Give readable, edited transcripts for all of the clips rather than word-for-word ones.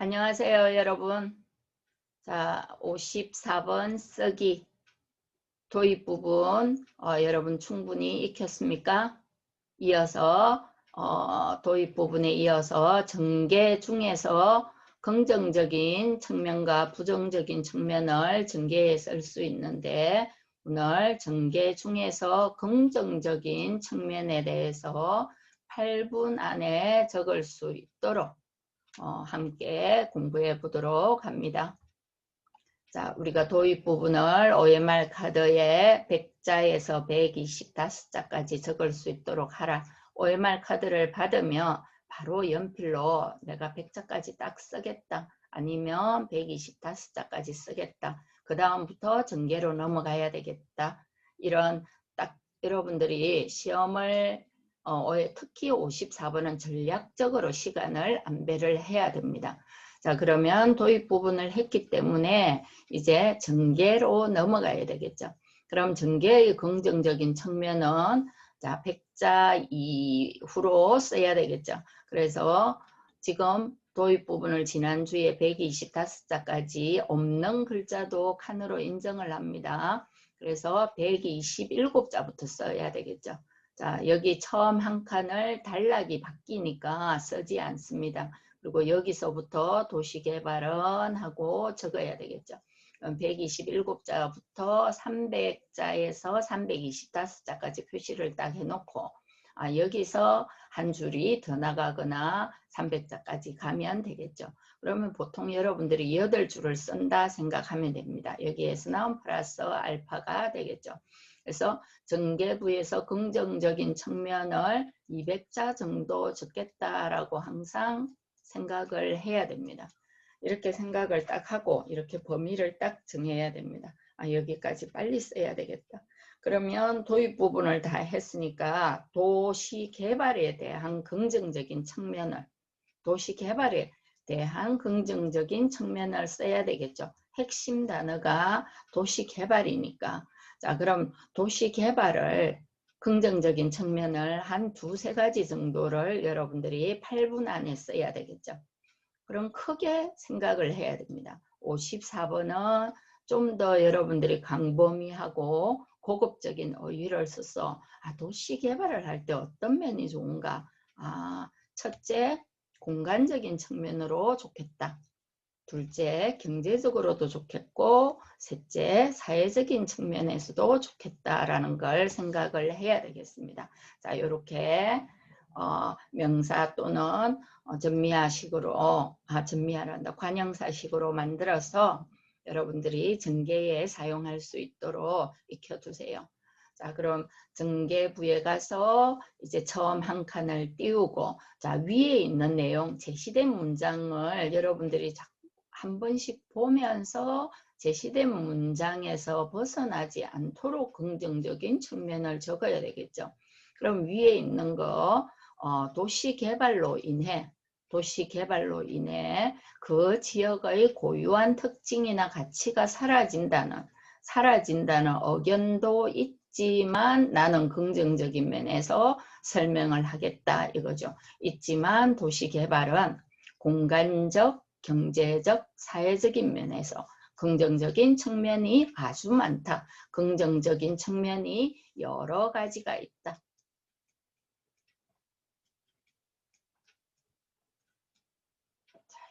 안녕하세요, 여러분. 자, 54번 쓰기 도입 부분 여러분 충분히 익혔습니까? 이어서 도입 부분에 이어서 전개 중에서 긍정적인 측면과 부정적인 측면을 전개에 쓸 수 있는데 오늘 전개 중에서 긍정적인 측면에 대해서 8분 안에 적을 수 있도록 함께 공부해 보도록 합니다. 자, 우리가 도입 부분을 OMR 카드에 100자에서 125자까지 적을 수 있도록 하라. OMR 카드를 받으면 바로 연필로 내가 100자까지 딱 쓰겠다. 아니면 125자까지 쓰겠다. 그 다음부터 전개로 넘어가야 되겠다. 이런 딱 여러분들이 시험을 특히 54번은 전략적으로 시간을 안배를 해야 됩니다. 자, 그러면 도입 부분을 했기 때문에 이제 전개로 넘어가야 되겠죠. 그럼 전개의 긍정적인 측면은 자, 100자 이후로 써야 되겠죠. 그래서 지금 도입 부분을 지난주에 125자까지 없는 글자도 칸으로 인정을 합니다. 그래서 127자부터 써야 되겠죠. 자, 여기 처음 한 칸을 단락이 바뀌니까 쓰지 않습니다. 그리고 여기서부터 도시개발은 하고 적어야 되겠죠. 127자부터 300자에서 325자까지 표시를 딱 해놓고 여기서 한 줄이 더 나가거나 300자까지 가면 되겠죠. 그러면 보통 여러분들이 8줄을 쓴다 생각하면 됩니다. 여기에서는 플러스 알파가 되겠죠. 그래서 전개부에서 긍정적인 측면을 200자 정도 적겠다라고 항상 생각을 해야 됩니다. 이렇게 생각을 딱 하고 이렇게 범위를 딱 정해야 됩니다. 여기까지 빨리 써야 되겠다. 그러면 도입 부분을 다 했으니까 도시 개발에 대한 긍정적인 측면을 도시 개발에 대한 긍정적인 측면을 써야 되겠죠. 핵심 단어가 도시 개발이니까. 자, 그럼 도시 개발을 긍정적인 측면을 한 두세 가지 정도를 여러분들이 8분 안에 써야 되겠죠. 그럼 크게 생각을 해야 됩니다. 54번은 좀 더 여러분들이 광범위하고 고급적인 어휘를 써서 도시 개발을 할 때 어떤 면이 좋은가? 첫째, 공간적인 측면으로 좋겠다. 둘째, 경제적으로도 좋겠고, 셋째, 사회적인 측면에서도 좋겠다라는 걸 생각을 해야 되겠습니다. 자, 이렇게 명사 또는 전미하식으로, 전미하란다, 관형사식으로 만들어서 여러분들이 전개에 사용할 수 있도록 익혀두세요. 자, 그럼 전개부에 가서 이제 처음 한 칸을 띄우고, 자, 위에 있는 내용, 제시된 문장을 여러분들이 한 번씩 보면서 제시된 문장에서 벗어나지 않도록 긍정적인 측면을 적어야 되겠죠. 그럼 위에 있는 거 도시개발로 인해 그 지역의 고유한 특징이나 가치가 사라진다는 의견도 있지만 나는 긍정적인 면에서 설명을 하겠다 이거죠. 있지만 도시개발은 공간적, 경제적, 사회적인 면에서 긍정적인 측면이 아주 많다. 긍정적인 측면이 여러 가지가 있다.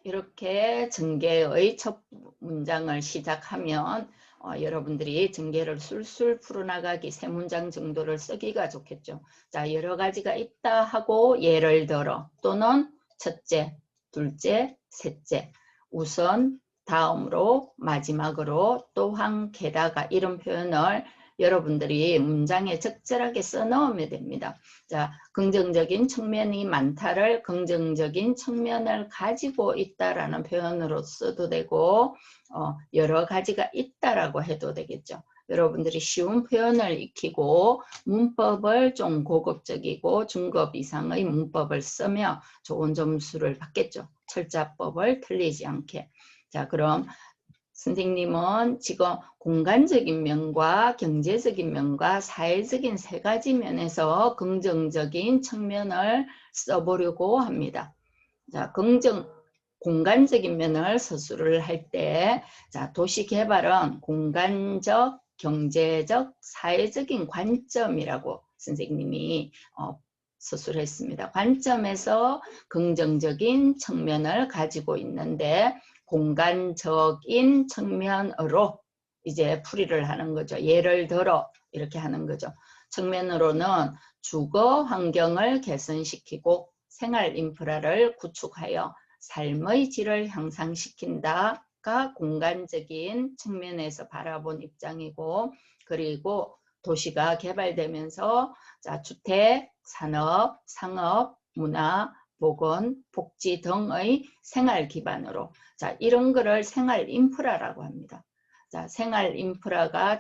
이렇게 전개의 첫 문장을 시작하면 여러분들이 전개를 술술 풀어나가기 3문장 정도를 쓰기가 좋겠죠. 자, 여러 가지가 있다 하고 예를 들어 또는 첫째, 둘째, 셋째, 우선, 다음으로, 마지막으로, 또한, 게다가 이런 표현을 여러분들이 문장에 적절하게 써넣으면 됩니다. 자, 긍정적인 측면이 많다를 긍정적인 측면을 가지고 있다라는 표현으로 써도 되고 여러 가지가 있다라고 해도 되겠죠. 여러분들이 쉬운 표현을 익히고 문법을 좀 고급적이고 중급 이상의 문법을 쓰며 좋은 점수를 받겠죠. 철자법을 틀리지 않게. 자, 그럼 선생님은 지금 공간적인 면과 경제적인 면과 사회적인 세 가지 면에서 긍정적인 측면을 써보려고 합니다. 자, 공간적인 면을 서술을 할 때, 자, 도시개발은 공간적, 경제적, 사회적인 관점이라고 선생님이 서술했습니다. 관점에서 긍정적인 측면을 가지고 있는데 공간적인 측면으로 이제 풀이를 하는 거죠. 예를 들어 이렇게 하는 거죠. 측면으로는 주거 환경을 개선시키고 생활 인프라를 구축하여 삶의 질을 향상시킨다가 공간적인 측면에서 바라본 입장이고, 그리고 도시가 개발되면서 자, 주택, 산업, 상업, 문화, 보건, 복지 등의 생활 기반으로, 자, 이런 거를 생활 인프라라고 합니다. 자, 생활 인프라가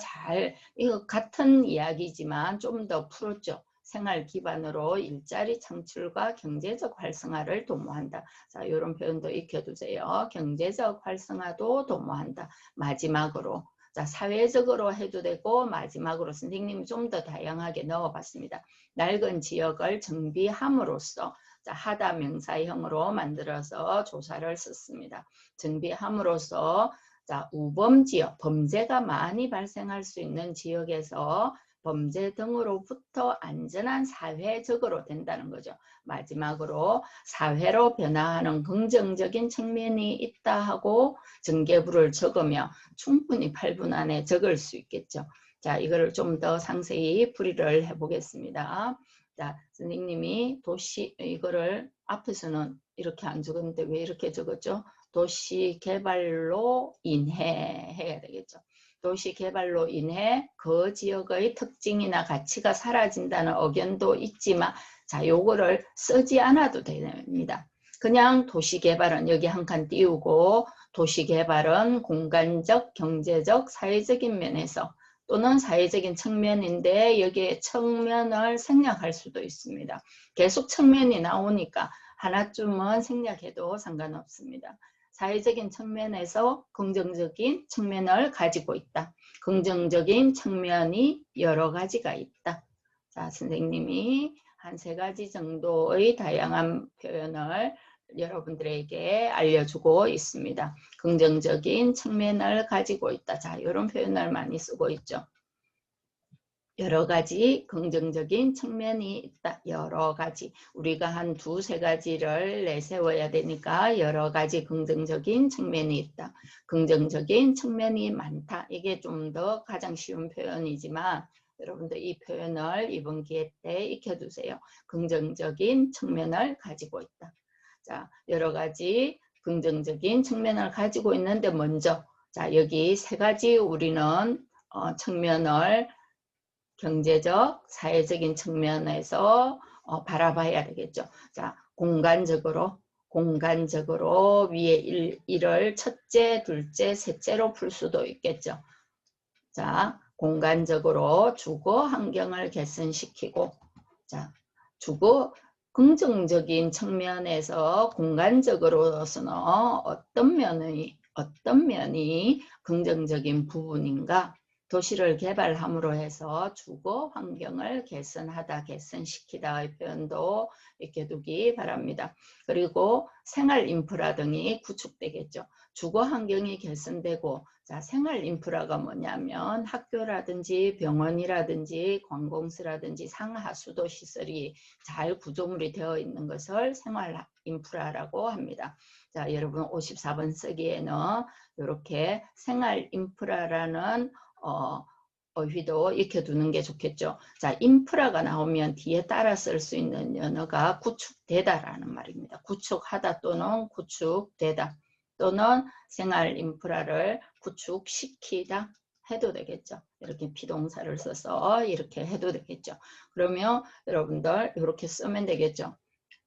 이거 같은 이야기지만 좀 더 풀었죠. 생활 기반으로 일자리 창출과 경제적 활성화를 도모한다. 자, 이런 표현도 익혀두세요. 경제적 활성화도 도모한다. 마지막으로, 자, 사회적으로 해도 되고, 마지막으로 선생님이 좀 더 다양하게 넣어봤습니다. 낡은 지역을 정비함으로써, 자, 하다 명사형으로 만들어서 조사를 썼습니다. 정비함으로써, 자, 우범지역, 범죄가 많이 발생할 수 있는 지역에서 범죄 등으로부터 안전한 사회적으로 된다는 거죠. 마지막으로 사회로 변화하는 긍정적인 측면이 있다 하고 전개부를 적으며 충분히 8분 안에 적을 수 있겠죠. 자, 이거를 좀 더 상세히 풀이를 해보겠습니다. 자, 선생님이 이거를 앞에서는 이렇게 안 적었는데 왜 이렇게 적었죠? 도시 개발로 인해 해야 되겠죠. 도시 개발로 인해 그 지역의 특징이나 가치가 사라진다는 의견도 있지만, 자, 요거를 쓰지 않아도 됩니다. 그냥 도시 개발은 여기 한 칸 띄우고, 도시 개발은 공간적, 경제적, 사회적인 면에서 또는 사회적인 측면인데 여기에 측면을 생략할 수도 있습니다. 계속 측면이 나오니까 하나쯤은 생략해도 상관없습니다. 사회적인 측면에서 긍정적인 측면을 가지고 있다. 긍정적인 측면이 여러 가지가 있다. 자, 선생님이 한 3가지 정도의 다양한 표현을 여러분들에게 알려주고 있습니다. 긍정적인 측면을 가지고 있다. 자, 이런 표현을 많이 쓰고 있죠. 여러 가지 긍정적인 측면이 있다. 여러 가지. 우리가 한 2-3가지를 내세워야 되니까 여러 가지 긍정적인 측면이 있다. 긍정적인 측면이 많다. 이게 좀 더 가장 쉬운 표현이지만 여러분들 이 표현을 이번 기회 때 익혀두세요. 긍정적인 측면을 가지고 있다. 자, 여러 가지 긍정적인 측면을 가지고 있는데 먼저, 자, 여기 3가지 우리는 측면을 경제적, 사회적인 측면에서 바라봐야 되겠죠. 자, 공간적으로 위에 일을 첫째, 둘째, 셋째로 풀 수도 있겠죠. 자, 공간적으로 주거 환경을 개선시키고, 자, 주거 긍정적인 측면에서 공간적으로서는 어떤 면이 긍정적인 부분인가? 도시를 개발함으로 해서 주거 환경을 개선하다, 개선시키다의 표현도 이렇게 두기 바랍니다. 그리고 생활 인프라 등이 구축되겠죠. 주거 환경이 개선되고, 자, 생활 인프라가 뭐냐면 학교라든지 병원이라든지 관공서라든지 상하수도 시설이 잘 구조물이 되어 있는 것을 생활 인프라라고 합니다. 자, 여러분 54번 쓰기에는 이렇게 생활 인프라라는 어휘도 익혀두는 게 좋겠죠. 자, 인프라가 나오면 뒤에 따라 쓸 수 있는 연어가 구축되다라는 말입니다. 구축하다 또는 구축되다 또는 생활 인프라를 구축시키다 해도 되겠죠. 이렇게 비동사를 써서 이렇게 해도 되겠죠. 그러면 여러분들 이렇게 쓰면 되겠죠.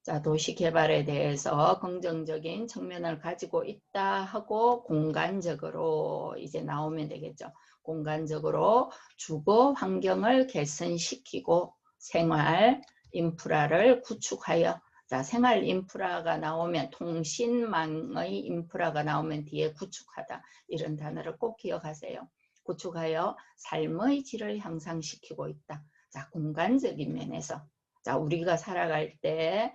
자, 도시 개발에 대해서 긍정적인 측면을 가지고 있다 하고 공간적으로 이제 나오면 되겠죠. 공간적으로 주거 환경을 개선시키고 생활 인프라를 구축하여, 자, 생활 인프라가 나오면 통신망의 인프라가 나오면 뒤에 구축하다 이런 단어를 꼭 기억하세요. 구축하여 삶의 질을 향상시키고 있다. 자, 공간적인 면에서. 자, 우리가 살아갈 때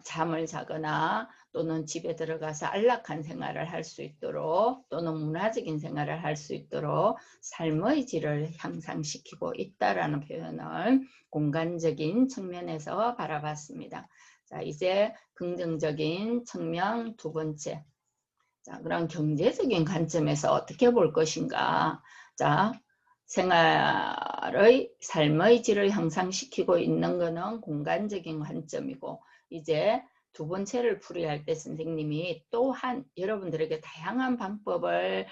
잠을 자거나 또는 집에 들어가서 안락한 생활을 할 수 있도록 또는 문화적인 생활을 할 수 있도록 삶의 질을 향상시키고 있다라는 표현을 공간적인 측면에서 바라봤습니다. 자, 이제 긍정적인 측면 두 번째. 자, 그럼 경제적인 관점에서 어떻게 볼 것인가? 자, 생활의 삶의 질을 향상시키고 있는 것은 공간적인 관점이고, 이제 두 번째를 풀이할 때 선생님이 또한 여러분들에게 다양한 방법을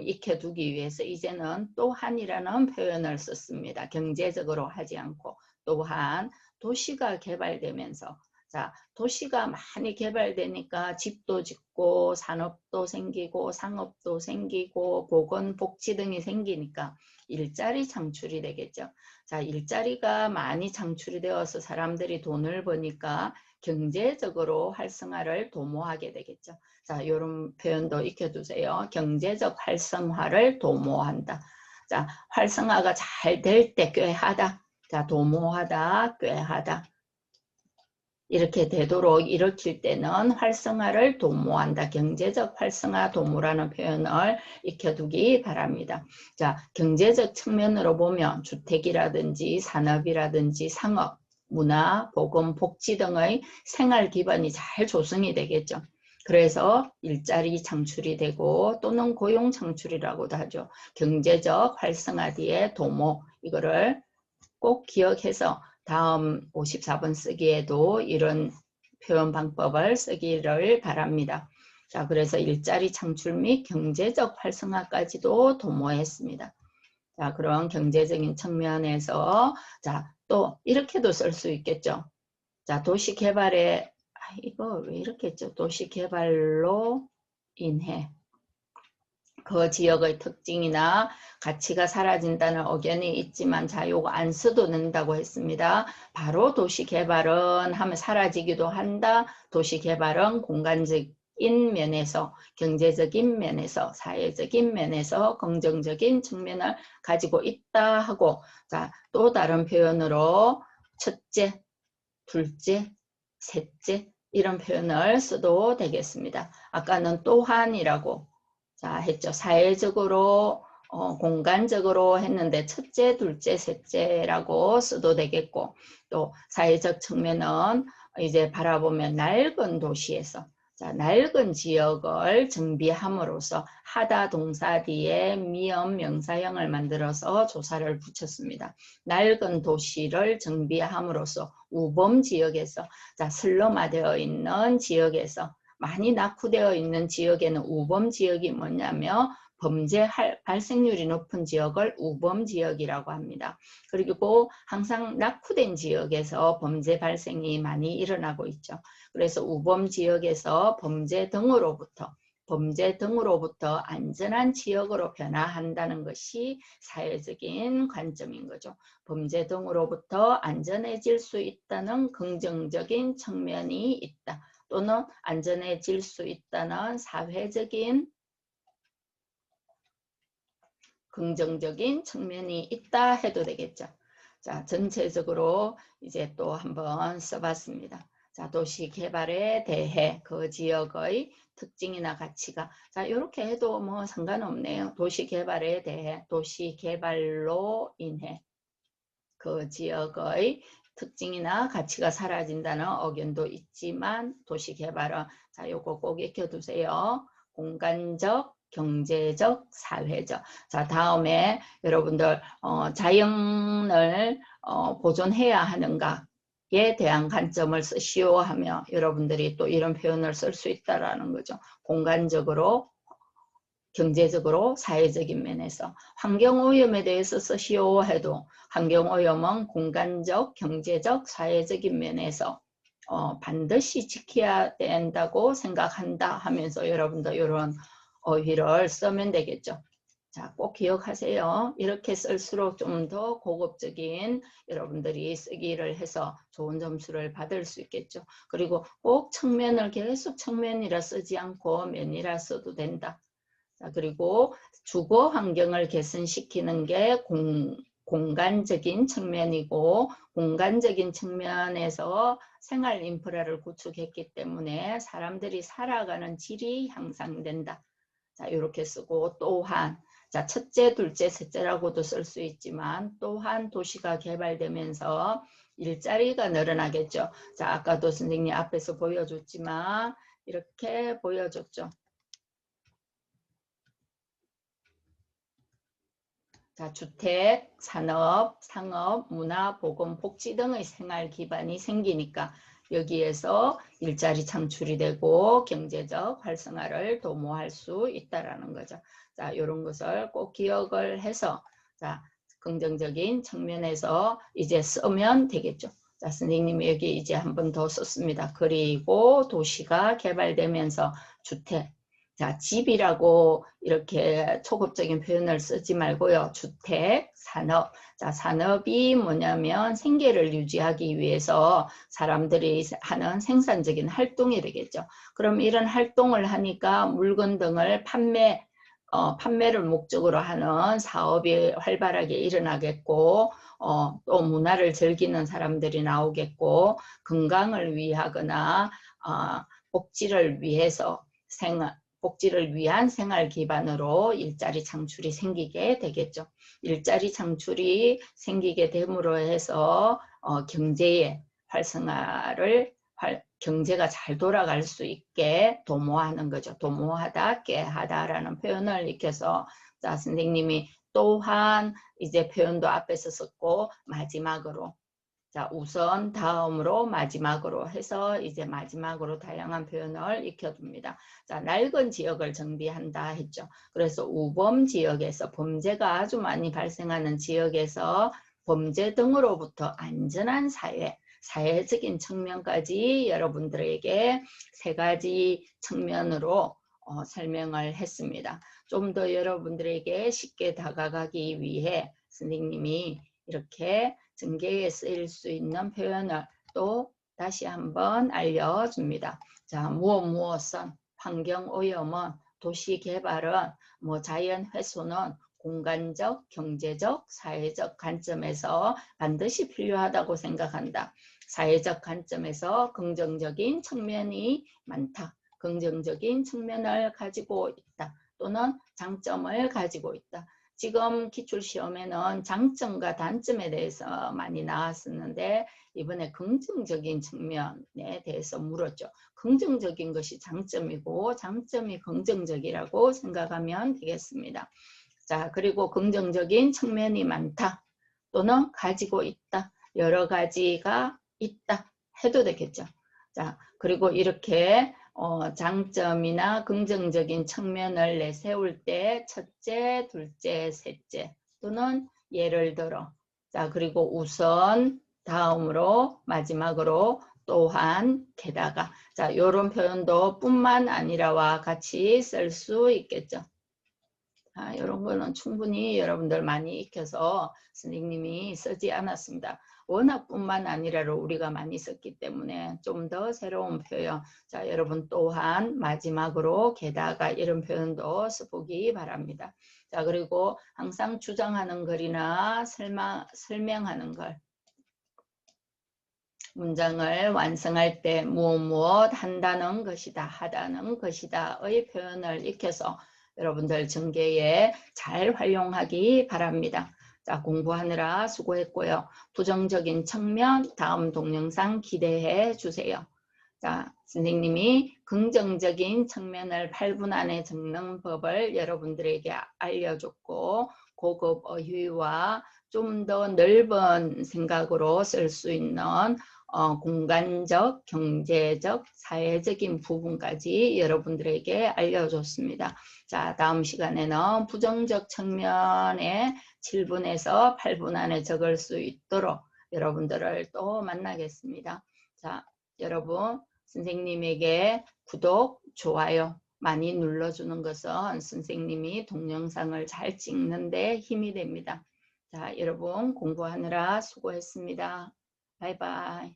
익혀두기 위해서 이제는 또한이라는 표현을 썼습니다. 경제적으로 하지 않고 또한 도시가 개발되면서, 자, 도시가 많이 개발되니까 집도 짓고 산업도 생기고 상업도 생기고 보건복지 등이 생기니까 일자리 창출이 되겠죠. 자, 일자리가 많이 창출이 되어서 사람들이 돈을 버니까 경제적으로 활성화를 도모하게 되겠죠. 자, 이런 표현도 익혀두세요. 경제적 활성화를 도모한다. 자, 활성화가 잘 될 때 꾀하다. 자, 도모하다, 꾀하다. 이렇게 되도록 일으킬 때는 활성화를 도모한다. 경제적 활성화 도모라는 표현을 익혀두기 바랍니다. 자, 경제적 측면으로 보면 주택이라든지 산업이라든지 상업, 문화, 보건, 복지 등의 생활 기반이 잘 조성이 되겠죠. 그래서 일자리 창출이 되고 또는 고용 창출이라고도 하죠. 경제적 활성화 뒤에 도모, 이거를 꼭 기억해서 다음 54번 쓰기에도 이런 표현 방법을 쓰기를 바랍니다. 자, 그래서 일자리 창출 및 경제적 활성화까지도 도모했습니다. 자, 그런 경제적인 측면에서 자, 또 이렇게도 쓸 수 있겠죠. 자, 도시 개발에 이거 왜 이렇게 했죠? 도시 개발로 인해 그 지역의 특징이나 가치가 사라진다는 의견이 있지만 자, 요거 안 써도 된다고 했습니다. 바로 도시개발은 하면 사라지기도 한다. 도시개발은 공간적인 면에서, 경제적인 면에서, 사회적인 면에서 긍정적인 측면을 가지고 있다 하고, 자, 또 다른 표현으로 첫째, 둘째, 셋째 이런 표현을 써도 되겠습니다. 아까는 또한이라고 자 했죠. 사회적으로 공간적으로 했는데 첫째, 둘째, 셋째라고 써도 되겠고 또 사회적 측면은 이제 바라보면 낡은 도시에서 자, 낡은 지역을 정비함으로써 하다 동사 뒤에 미음 명사형을 만들어서 조사를 붙였습니다. 낡은 도시를 정비함으로써 우범 지역에서 자, 슬럼화되어 있는 지역에서 많이 낙후되어 있는 지역에는 우범 지역이 뭐냐면 범죄 발생률이 높은 지역을 우범 지역이라고 합니다. 그리고 항상 낙후된 지역에서 범죄 발생이 많이 일어나고 있죠. 그래서 우범 지역에서 범죄 등으로부터 안전한 지역으로 변화한다는 것이 사회적인 관점인 거죠. 범죄 등으로부터 안전해질 수 있다는 긍정적인 측면이 있다. 또는 안전해질 수 있다는 사회적인 긍정적인 측면이 있다 해도 되겠죠. 자, 전체적으로 이제 또 한번 써봤습니다. 자, 도시 개발에 대해 그 지역의 특징이나 가치가 자, 이렇게 해도 뭐 상관없네요. 도시 개발에 대해 도시 개발로 인해 그 지역의 특징이나 가치가 사라진다는 의견도 있지만 도시개발은 자, 요거 꼭 익혀두세요. 공간적, 경제적, 사회적. 자, 다음에 여러분들 자연을 보존해야 하는가에 대한 관점을 쓰시오 하며 여러분들이 또 이런 표현을 쓸 수 있다라는 거죠. 공간적으로, 경제적으로, 사회적인 면에서 환경오염에 대해서 쓰시오 해도 환경오염은 공간적, 경제적, 사회적인 면에서 반드시 지켜야 된다고 생각한다 하면서 여러분도 이런 어휘를 쓰면 되겠죠. 자, 꼭 기억하세요. 이렇게 쓸수록 좀 더 고급적인 여러분들이 쓰기를 해서 좋은 점수를 받을 수 있겠죠. 그리고 꼭 측면을 계속 측면이라 쓰지 않고 면이라 써도 된다. 자, 그리고 주거 환경을 개선시키는 게 공간적인 측면이고 공간적인 측면에서 생활 인프라를 구축했기 때문에 사람들이 살아가는 질이 향상된다. 자, 이렇게 쓰고 또한 자, 첫째, 둘째, 셋째라고도 쓸 수 있지만 또한 도시가 개발되면서 일자리가 늘어나겠죠. 자, 아까도 선생님 앞에서 보여줬지만 이렇게 보여줬죠. 자, 주택, 산업, 상업, 문화, 보건, 복지 등의 생활 기반이 생기니까 여기에서 일자리 창출이 되고 경제적 활성화를 도모할 수 있다라는 거죠. 자, 이런 것을 꼭 기억을 해서 자, 긍정적인 측면에서 이제 쓰면 되겠죠. 자, 선생님이 여기 이제 한 번 더 썼습니다. 그리고 도시가 개발되면서 주택, 자, 집이라고 이렇게 초급적인 표현을 쓰지 말고요. 주택, 산업. 자, 산업이 뭐냐면 생계를 유지하기 위해서 사람들이 하는 생산적인 활동이 되겠죠. 그럼 이런 활동을 하니까 물건 등을 판매를 목적으로 하는 사업이 활발하게 일어나겠고, 또 문화를 즐기는 사람들이 나오겠고, 건강을 위하거나, 복지를 위해서 복지를 위한 생활 기반으로 일자리 창출이 생기게 되겠죠. 일자리 창출이 생기게 됨으로 해서 경제의 활성화를 경제가 잘 돌아갈 수 있게 도모하는 거죠. 도모하다, 깨하다라는 표현을 익혀서 자, 선생님이 또한 이제 표현도 앞에서 썼고 마지막으로 자, 우선, 다음으로, 마지막으로 해서 이제 마지막으로 다양한 표현을 익혀둡니다. 자, 낡은 지역을 정비한다 했죠. 그래서 우범 지역에서 범죄가 아주 많이 발생하는 지역에서 범죄 등으로부터 안전한 사회적인 측면까지 여러분들에게 세 가지 측면으로 설명을 했습니다. 좀 더 여러분들에게 쉽게 다가가기 위해 선생님이 이렇게 전개에 쓰일 수 있는 표현을 또 다시 한번 알려줍니다. 자, 무엇은 환경오염은 도시개발은 자연훼손은 공간적, 경제적, 사회적 관점에서 반드시 필요하다고 생각한다. 사회적 관점에서 긍정적인 측면이 많다. 긍정적인 측면을 가지고 있다. 또는 장점을 가지고 있다. 지금 기출시험에는 장점과 단점에 대해서 많이 나왔었는데 이번에 긍정적인 측면에 대해서 물었죠. 긍정적인 것이 장점이고 장점이 긍정적이라고 생각하면 되겠습니다. 자, 그리고 긍정적인 측면이 많다 또는 가지고 있다. 여러 가지가 있다 해도 되겠죠. 자, 그리고 이렇게 장점이나 긍정적인 측면을 내세울 때 첫째, 둘째, 셋째 또는 예를 들어 자, 그리고 우선, 다음으로, 마지막으로 또한, 게다가 자, 이런 표현도 뿐만 아니라와 같이 쓸 수 있겠죠. 이런 거는 충분히 여러분들 많이 익혀서 선생님이 쓰지 않았습니다. 워낙 뿐만 아니라로 우리가 많이 썼기 때문에 좀 더 새로운 표현. 자, 여러분 또한 마지막으로 게다가 이런 표현도 써보기 바랍니다. 자, 그리고 항상 주장하는 글이나 설명하는 글. 문장을 완성할 때 무엇 한다는 것이다, 하다는 것이다의 표현을 익혀서 여러분들 전개에 잘 활용하기 바랍니다. 자, 공부하느라 수고했고요. 부정적인 측면 다음 동영상 기대해 주세요. 자, 선생님이 긍정적인 측면을 8분 안에 적는 법을 여러분들에게 알려줬고 고급 어휘와 좀 더 넓은 생각으로 쓸 수 있는 공간적, 경제적, 사회적인 부분까지 여러분들에게 알려줬습니다. 자, 다음 시간에는 부정적 측면에 7분에서 8분 안에 적을 수 있도록 여러분들을 또 만나겠습니다. 자, 여러분 선생님에게 구독, 좋아요 많이 눌러주는 것은 선생님이 동영상을 잘 찍는 데 힘이 됩니다. 자, 여러분 공부하느라 수고했습니다. 바이바이.